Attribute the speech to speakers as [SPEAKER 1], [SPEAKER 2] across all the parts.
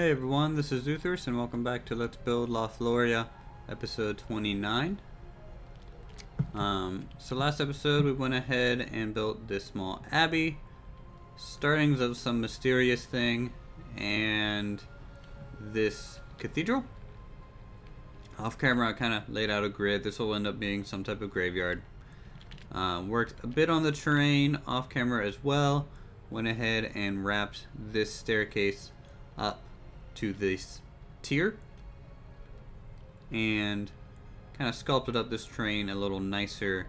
[SPEAKER 1] Hey everyone, this is Uthris and welcome back to Let's Build Lothloria, episode 29. So last episode we went ahead and built this small abbey, startings of some mysterious thing, and this cathedral. Off camera I kind of laid out a grid. This will end up being some type of graveyard. Worked a bit on the terrain off camera as well. Went ahead and wrapped this staircase up to this tier and kind of sculpted up this terrain a little nicer.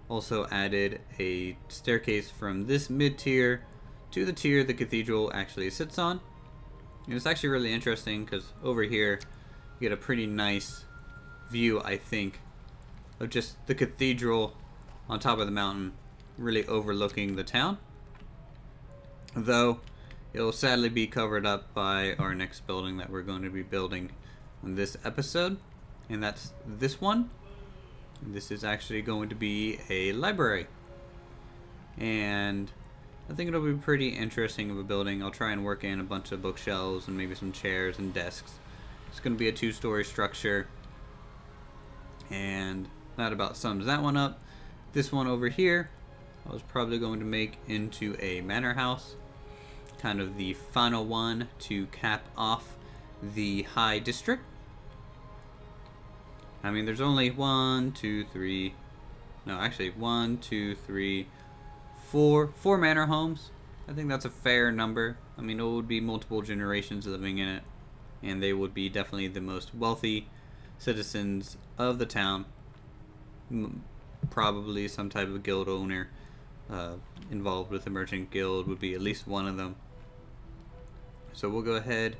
[SPEAKER 1] Also added a staircase from this mid tier to the tier the cathedral actually sits on. And it's actually really interesting because over here you get a pretty nice view, I think, of just the cathedral on top of the mountain, really overlooking the town. Though it will sadly be covered up by our next building that we're going to be building in this episode, and that's this one. This is actually going to be a library, and I think it'll be pretty interesting of a building. I'll try and work in a bunch of bookshelves and maybe some chairs and desks. It's going to be a two-story structure, and that about sums that one up. This one over here I was probably going to make into a manor house, kind of the final one to cap off the high district. I mean, there's only 4 manor homes. I think that's a fair number. I mean, it would be multiple generations living in it, and they would be definitely the most wealthy citizens of the town. Probably some type of guild owner involved with the merchant guild would be at least one of them. So we'll go ahead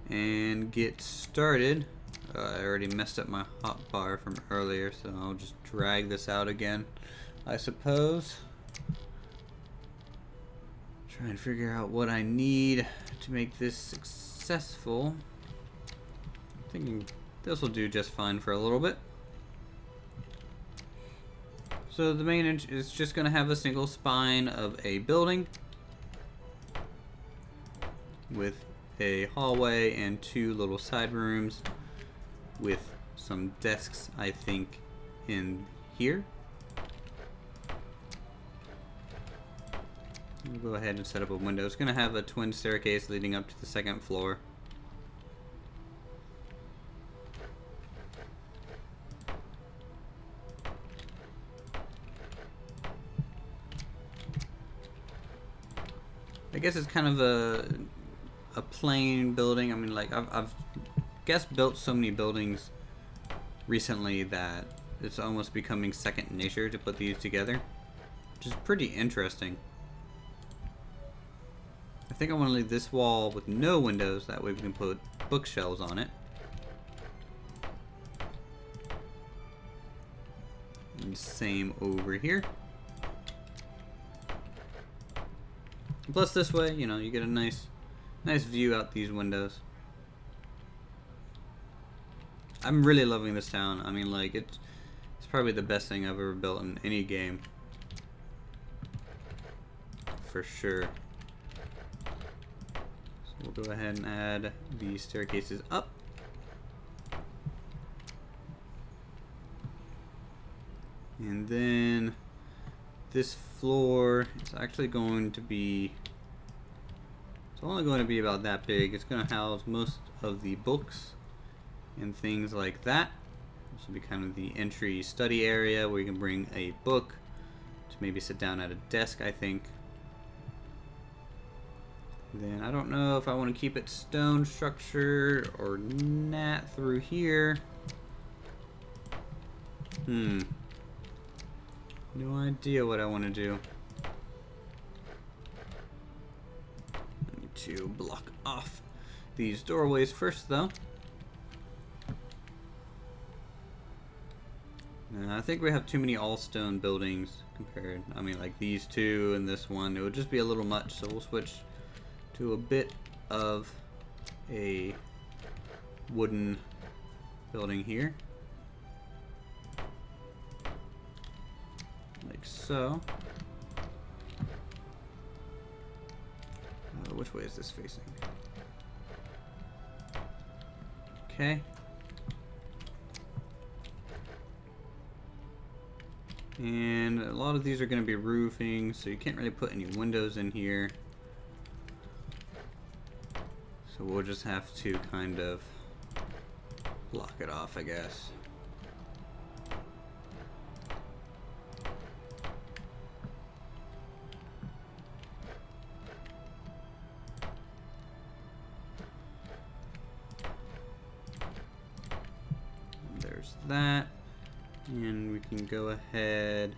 [SPEAKER 1] and get started. I already messed up my hotbar from earlier, so I'll just drag this out again, I suppose. Try and figure out what I need to make this successful. I'm thinking this will do just fine for a little bit. So the main is just going to have a single spine of a building with a hallway and 2 little side rooms with some desks, I think, in here. We'll go ahead and set up a window. It's going to have a twin staircase leading up to the 2nd floor. I guess it's kind of a plain building. I mean, like I've built so many buildings recently that it's almost becoming second nature to put these together, which is pretty interesting. I think I want to leave this wall with no windows, that way we can put bookshelves on it. And same over here. Plus this way, you know, you get a nice view out these windows. I'm really loving this town. I mean, like, it's probably the best thing I've ever built in any game, for sure. So we'll go ahead and add the staircases up. And then this floor, it's actually going to be, it's only going to be about that big. It's going to house most of the books and things like that. This will be kind of the entry study area where you can bring a book to maybe sit down at a desk, I think. Then I don't know if I want to keep it stone structure or not through here. No idea what I want to do. I need to block off these doorways first, though. I think we have too many all-stone buildings compared. I mean, like these two and this one, it would just be a little much, so we'll switch to a bit of a wooden building here. Like so. Which way is this facing? Okay. And a lot of these are going to be roofing, so you can't really put any windows in here. So we'll just have to kind of block it off, I guess. There's that. And we can go ahead.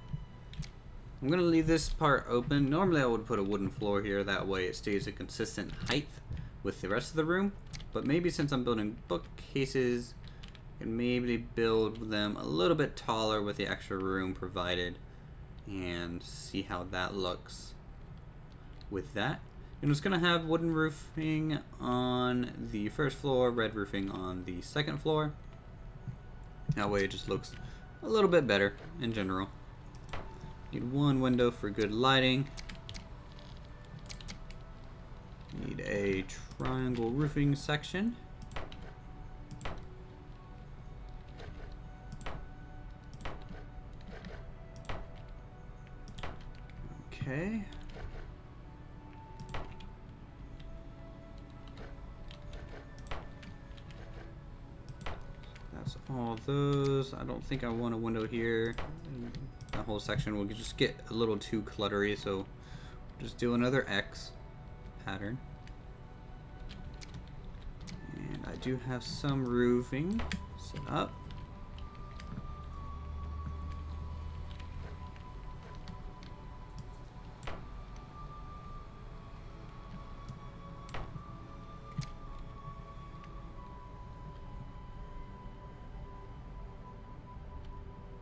[SPEAKER 1] I'm going to leave this part open. Normally I would put a wooden floor here, that way it stays a consistent height with the rest of the room. But maybe since I'm building bookcases, I can maybe build them a little bit taller with the extra room provided and see how that looks with that. And it's going to have wooden roofing on the first floor, red roofing on the second floor. That way it just looks a little bit better in general. Need one window for good lighting. Need a triangle roofing section. Okay. That's all those. I don't think I want a window here. That whole section will just get a little too cluttery, so we'll just do another X pattern. And I do have some roofing set up.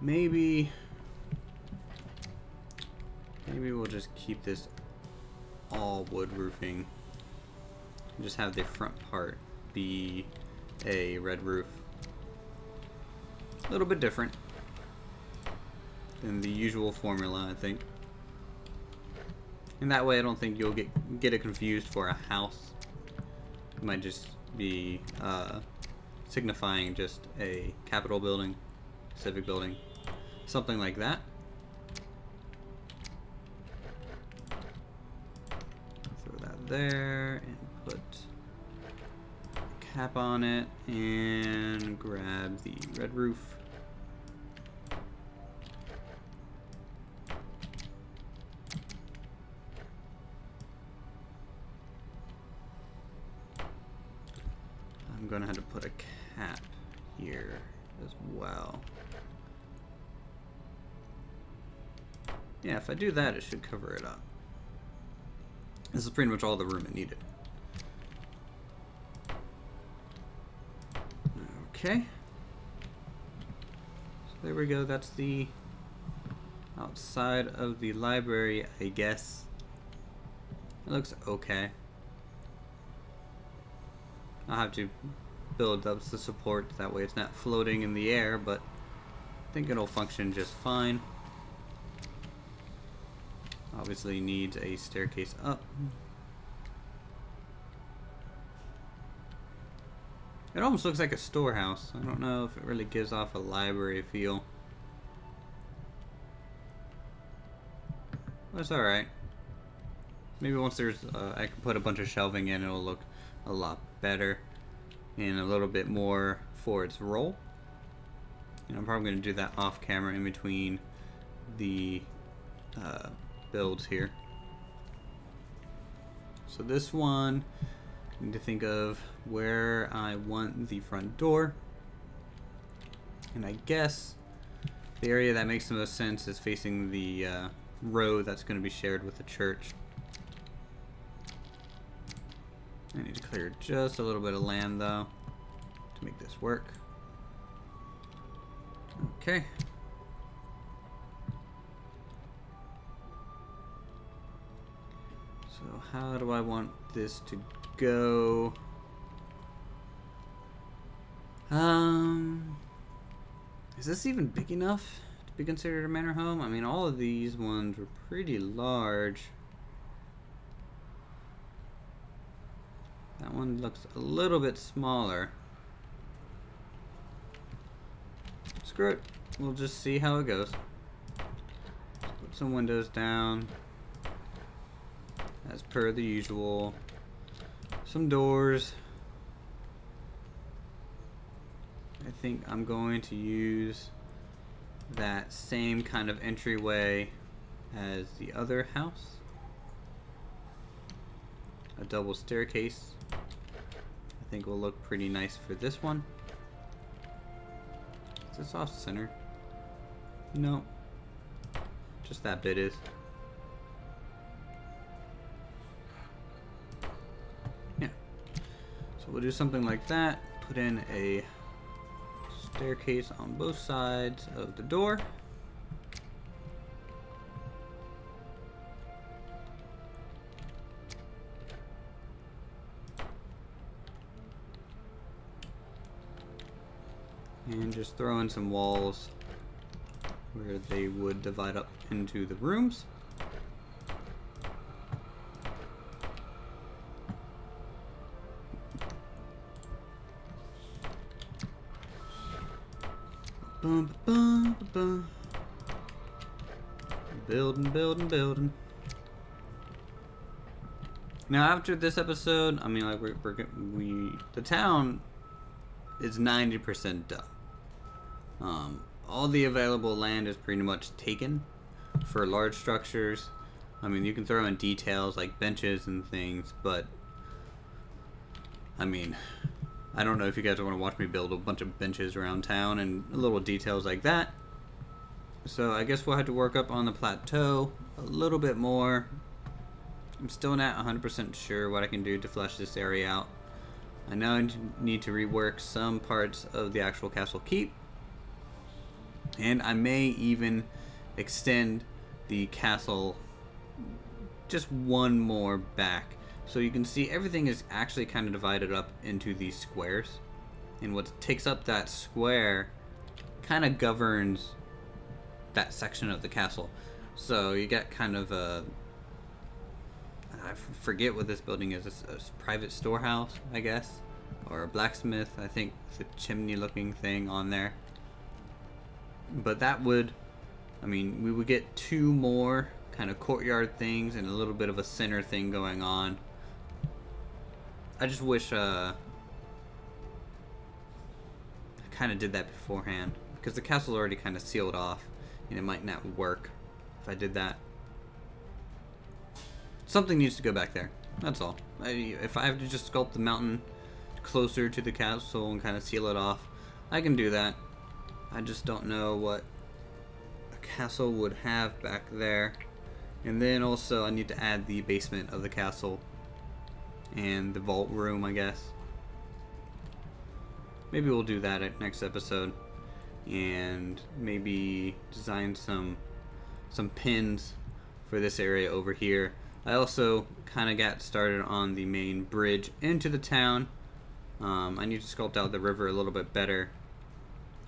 [SPEAKER 1] Maybe we'll just keep this all wood roofing. Just have the front part be a red roof. A little bit different than the usual formula, I think. And that way I don't think you'll get it confused for a house. It might just be signifying just a Capitol building, civic building, something like that. Throw that there and put a cap on it and grab the red roof. I'm gonna have to put a cap here as well. Yeah, if I do that, it should cover it up. This is pretty much all the room it needed. Okay. So there we go. That's the outside of the library, I guess. It looks okay. I'll have to build up the support, that way it's not floating in the air, but I think it'll function just fine. Obviously needs a staircase up. It almost looks like a storehouse. I don't know if it really gives off a library feel. But it's alright. Maybe once there's, I can put a bunch of shelving in, it'll look a lot better and a little bit more for its role. And I'm probably going to do that off camera in between the builds here. So this one, I need to think of where I want the front door. And I guess the area that makes the most sense is facing the road that's going to be shared with the church. I need to clear just a little bit of land though to make this work. Okay. So how do I want this to go? Is this even big enough to be considered a manor home? I mean, all of these ones were pretty large. That one looks a little bit smaller. Screw it. We'll just see how it goes. Put some windows down. As per the usual. Some doors. I think I'm going to use that same kind of entryway as the other house. A double staircase. I think will look pretty nice for this one. Is this off center? No. Just that bit is. Yeah. So we'll do something like that. Put in a staircase on both sides of the door. And just throw in some walls where they would divide up into the rooms. Bum, bum, bum, bum. Building, building, building. Now after this episode, I mean, like the town is 90% done. All the available land is pretty much taken for large structures. I mean, you can throw in details like benches and things, but I mean, I don't know if you guys want to watch me build a bunch of benches around town and little details like that. So I guess we'll have to work up on the plateau a little bit more. I'm still not 100% sure what I can do to flesh this area out. I know I need to rework some parts of the actual castle keep. And I may even extend the castle just one more back. So you can see everything is actually kind of divided up into these squares. And what takes up that square kind of governs that section of the castle. So you got kind of a... I forget what this building is. It's a private storehouse, I guess. Or a blacksmith, I think. It's a chimney looking thing on there. But that would, I mean, we would get two more kind of courtyard things and a little bit of a center thing going on. I just wish I kind of did that beforehand, because the castle's already kind of sealed off and it might not work if I did that. Something needs to go back there, that's all. If I have to just sculpt the mountain closer to the castle and kind of seal it off, I can do that. I just don't know what a castle would have back there. And then also I need to add the basement of the castle and the vault room, I guess. Maybe we'll do that at next episode, and maybe design some pins for this area over here. I also kind of got started on the main bridge into the town. I need to sculpt out the river a little bit better.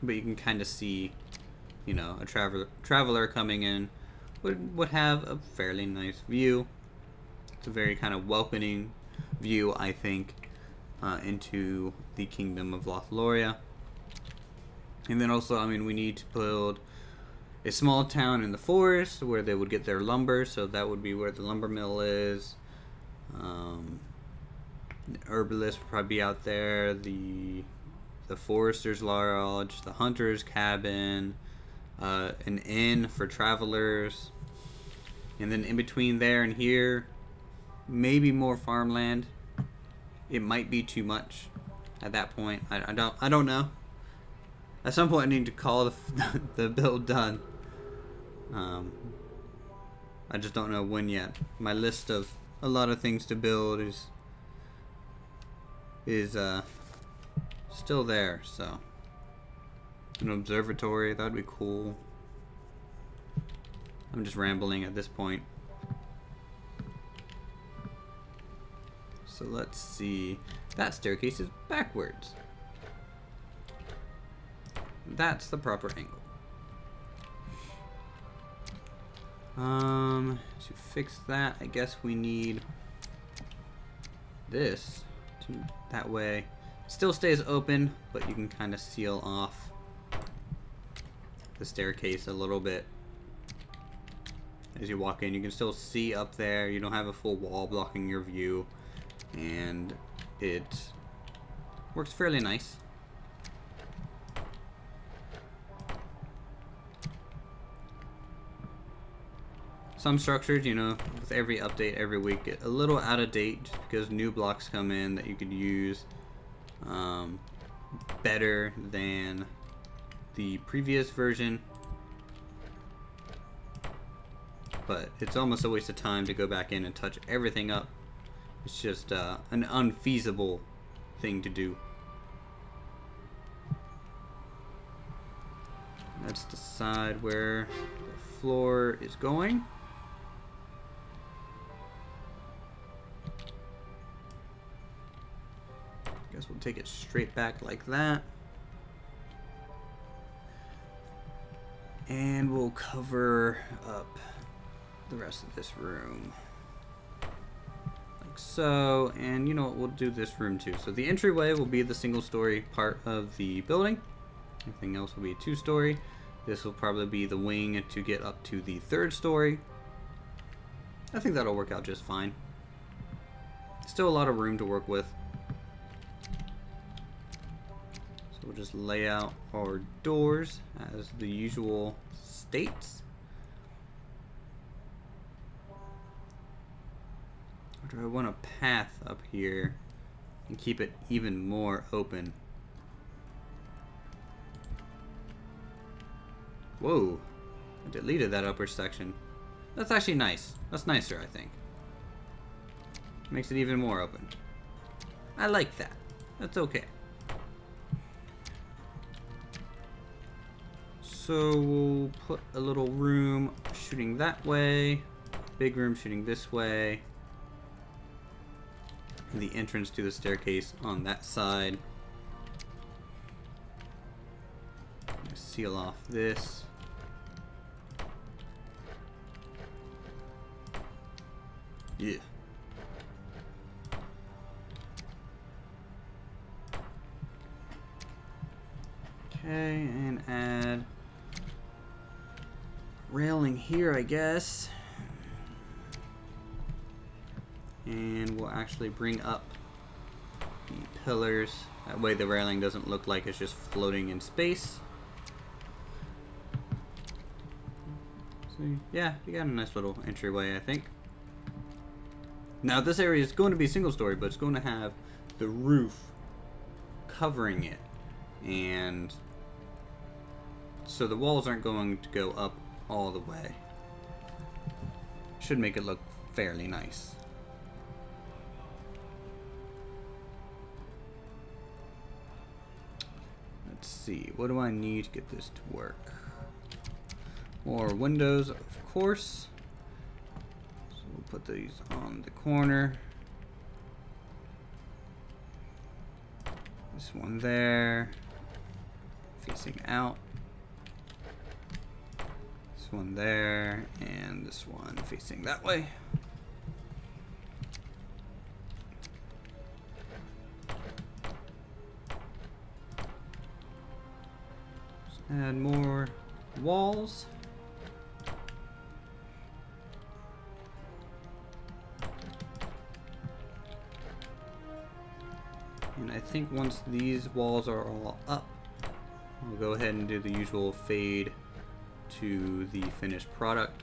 [SPEAKER 1] But you can kind of see, you know, a traveler coming in would have a fairly nice view. It's a very kind of welcoming view, I think, into the kingdom of Lothloria. And then also, I mean, we need to build a small town in the forest where they would get their lumber. So that would be where the lumber mill is. The herbalist would probably be out there. The forester's lodge, the hunter's cabin, an inn for travelers, and then in between there and here, maybe more farmland. It might be too much at that point. I don't know. At some point, I need to call the build done. I just don't know when yet. My list of a lot of things to build is still there, so an observatory, that'd be cool. I'm just rambling at this point. So let's see. That staircase is backwards. That's the proper angle. To fix that, I guess we need this that way. Still stays open, but you can kind of seal off the staircase a little bit. As you walk in, you can still see up there. You don't have a full wall blocking your view, and it works fairly nice. Some structures, you know, with every update every week, get a little out of date just because new blocks come in that you could use better than the previous version. But it's almost a waste of time to go back in and touch everything up. It's just an unfeasible thing to do. Let's decide where the floor is going. Guess we'll take it straight back like that. And we'll cover up the rest of this room. Like so. And you know what, we'll do this room too. So the entryway will be the single story part of the building. Everything else will be a 2-story. This will probably be the wing to get up to the 3rd story. I think that'll work out just fine. Still a lot of room to work with. We'll just lay out our doors as the usual states. Or do I want a path up here and keep it even more open? Whoa, I deleted that upper section. That's actually nice. That's nicer, I think. Makes it even more open. I like that. That's okay. So we'll put a little room shooting that way, big room shooting this way, and the entrance to the staircase on that side. I'm gonna seal off this. Yeah. Okay, and add railing here, I guess. And we'll actually bring up the pillars. That way the railing doesn't look like it's just floating in space. So yeah, you got a nice little entryway, I think. Now this area is going to be single story, but it's going to have the roof covering it. And so the walls aren't going to go up all the way. Should make it look fairly nice. Let's see, what do I need to get this to work? More windows, of course. So we'll put these on the corner. This one there, facing out. This one there, and this one facing that way. Let's add more walls. And I think once these walls are all up, we'll go ahead and do the usual fade to the finished product.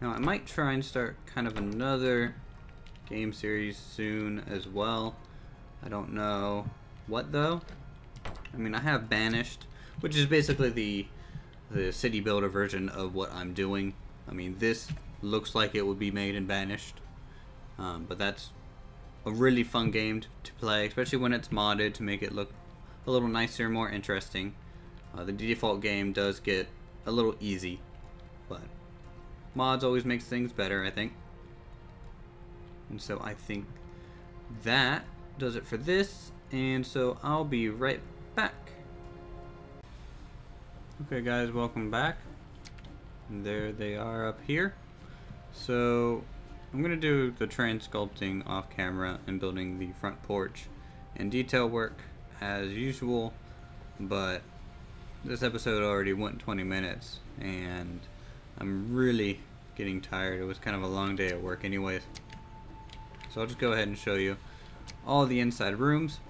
[SPEAKER 1] Now I might try and start kind of another game series soon as well. I don't know what though. I mean, I have Banished, which is basically the city builder version of what I'm doing. I mean, this looks like it would be made in Banished, but that's a really fun game to play, especially when it's modded to make it look a little nicer, more interesting. The default game does get a little easy, but mods always makes things better, I think. And so I think that does it for this, and so I'll be right back. Okay guys, welcome back. And there they are up here. So I'm going to do the terrain sculpting off camera and building the front porch and detail work as usual, but this episode already went 20 minutes and I'm really getting tired. It was kind of a long day at work anyways. So I'll just go ahead and show you all the inside rooms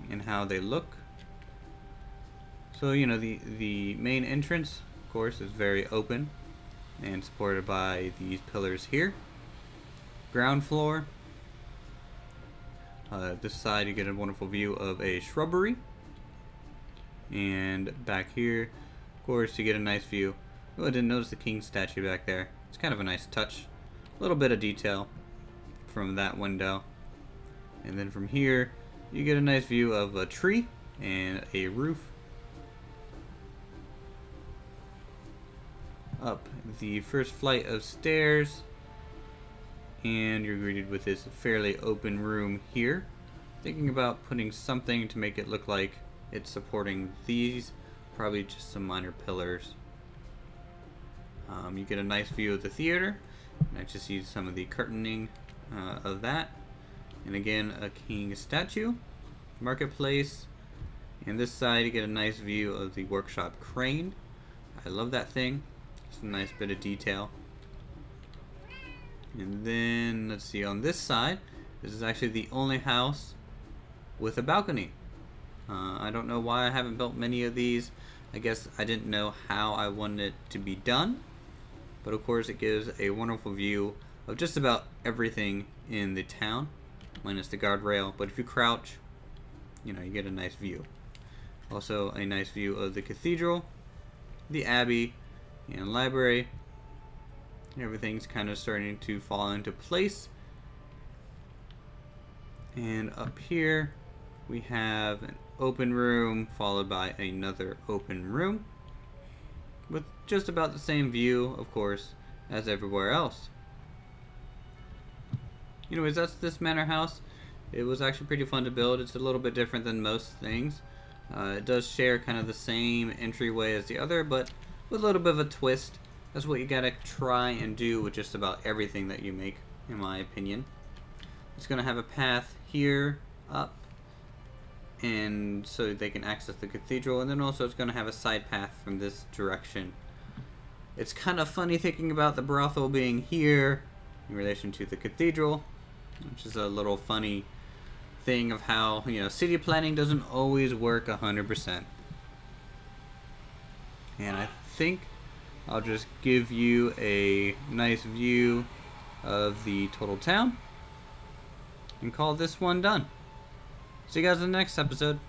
[SPEAKER 1] and how they look. So, you know, the main entrance, of course, is very open and supported by these pillars here. Ground floor. This side you get a wonderful view of a shrubbery. And back here, of course, you get a nice view. Oh, I didn't notice the king statue back there. It's kind of a nice touch. A little bit of detail from that window. And then from here, you get a nice view of a tree and a roof. Up the first flight of stairs, and you're greeted with this fairly open room here. Thinking about putting something to make it look like it's supporting these, probably just some minor pillars. You get a nice view of the theater. I just see some of the curtaining of that. And again, a king statue. Marketplace. And this side you get a nice view of the workshop crane. I love that thing. It's a nice bit of detail. And then, let's see, on this side, this is actually the only house with a balcony. I don't know why I haven't built many of these. I guess I didn't know how I wanted it to be done. But of course it gives a wonderful view of just about everything in the town, minus the guardrail. But if you crouch, you know, you get a nice view. Also a nice view of the cathedral, the abbey, and library. Everything's kind of starting to fall into place. And up here we have an open room followed by another open room with just about the same view, of course, as everywhere else. Anyways, that's this manor house. It was actually pretty fun to build. It's a little bit different than most things. It does share kind of the same entryway as the other, but with a little bit of a twist. That's what you gotta try and do with just about everything that you make, in my opinion. It's gonna have a path here up, and so they can access the cathedral, and then also it's gonna have a side path from this direction. It's kind of funny thinking about the brothel being here in relation to the cathedral, which is a little funny thing of how, you know, city planning doesn't always work 100%. And I think I'll just give you a nice view of the total town and call this one done. See you guys in the next episode.